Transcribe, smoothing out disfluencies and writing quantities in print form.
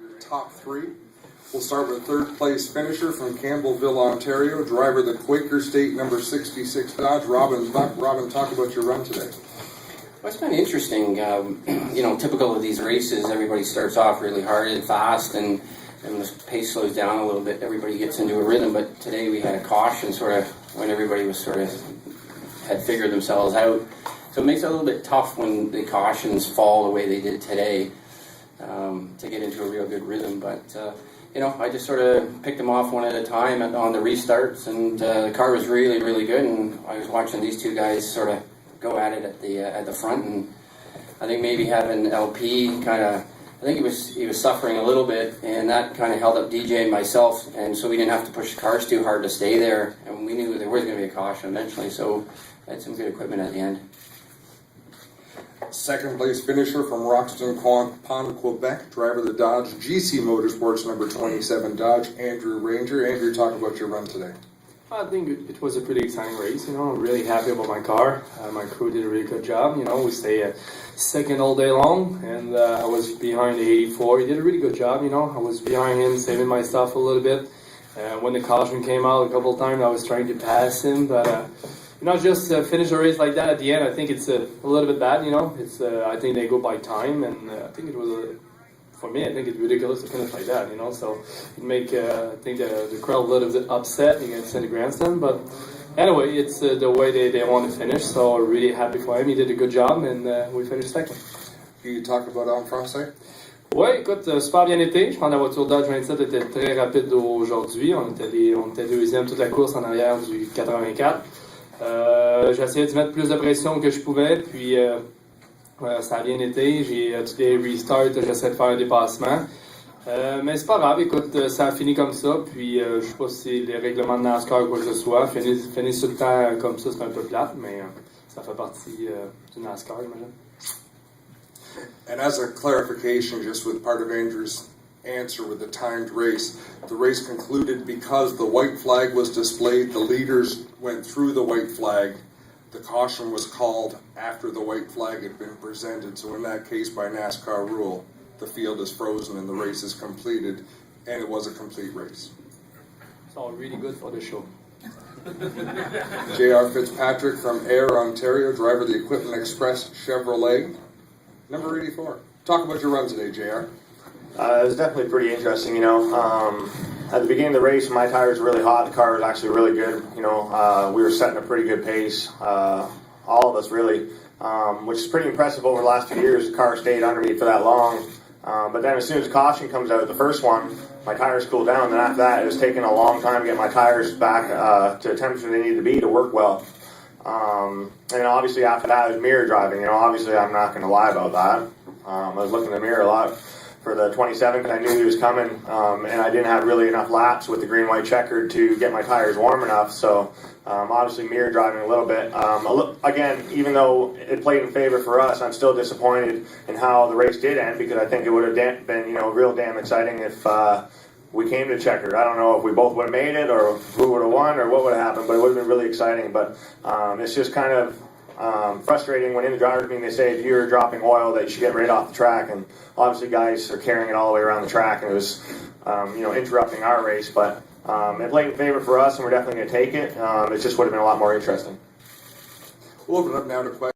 Your top three. We'll start with third place finisher from Campbellville, Ontario, driver the Quaker State number 66 Dodge, Robin Buck. Robin, talk about your run today. Well, it's been interesting. Typical of these races, everybody starts off really hard and fast, and the pace slows down a little bit. Everybody gets into a rhythm, but today we had a caution sort of when everybody was had figured themselves out. So it makes it a little bit tough when the cautions fall the way they did today to get into a real good rhythm. But I just sort of picked them off one at a time on the restarts, and the car was really, really good. And I was watching these two guys sort of go at it at the front, and I think maybe having LP I think he was suffering a little bit, and that kind of held up DJ and myself, and so we didn't have to push the cars too hard to stay there, and we knew there was going to be a caution eventually, so I had some good equipment at the end. Second place finisher from Roxton Pond, Quebec, driver the Dodge GC Motorsports number 27 Dodge, Andrew Ranger. Andrew, talk about your run today. I think it was a pretty exciting race. I'm really happy about my car. My crew did a really good job. We stayed second all day long, and I was behind the 84. He did a really good job. I was behind him, saving my stuff a little bit. When the caution came out a couple of times, I was trying to pass him, but just finish a race like that at the end, I think it's a little bit bad. It's I think they go by time, and I think it was for me, I think it's ridiculous to finish like that, so it make I think the crowd a little bit upset against the grandstand, but anyway, it's the way they want to finish, so I'm really happy for him. He did a good job, and we finished second. You talk about en français? Oui, écoute, super bien été. Je pense que la voiture Dodge 27 était très rapide aujourd'hui. On était deuxième toute la course en arrière du 84. J'ai essayé de mettre plus de pression que je pouvais, puis ça a bien été. J'ai tous les restarts, j'essaie de faire un dépassement. Mais c'est pas grave, écoute, ça a fini comme ça. Puis je sais pas si c'est les règlements de NASCAR ou quoi que ce soit. Finir sur le temps comme ça, c'est un peu plate, mais ça fait partie du NASCAR, j'imagine. And as a clarification, just with part of Andrew's answer with the timed race, the race concluded because the white flag was displayed, the leaders went through the white flag. The caution was called after the white flag had been presented. So in that case, by NASCAR rule, the field is frozen and the race is completed, and it was a complete race. It's all really good for the show. J.R. Fitzpatrick from Ayr, Ontario, driver of the Equipment Express Chevrolet, number 84. Talk about your run today, J.R. It was definitely pretty interesting, At the beginning of the race, my tires were really hot. The car was actually really good. We were setting a pretty good pace. All of us really, which is pretty impressive over the last few years. The car stayed under me for that long. But then as soon as caution comes out, the first one, my tires cooled down. Then after that, it was taking a long time to get my tires back to the temperature they needed to be to work well. And obviously after that, it was mirror driving. Obviously I'm not going to lie about that. I was looking in the mirror a lot for the 27 because I knew he was coming, and I didn't have really enough laps with the green-white checkered to get my tires warm enough, so obviously mirror driving a little bit. Again, even though it played in favor for us, I'm still disappointed in how the race did end because I think it would have been real damn exciting if we came to checkered. I don't know if we both would have made it or who would have won or what would have happened, but it would have been really exciting. But it's just kind of frustrating when in the driver's meeting they say if you're dropping oil that you should get right off the track, and obviously guys are carrying it all the way around the track, and it was interrupting our race, but it played in favor for us, and we're definitely going to take it. It just would have been a lot more interesting. We'll open up now to questions.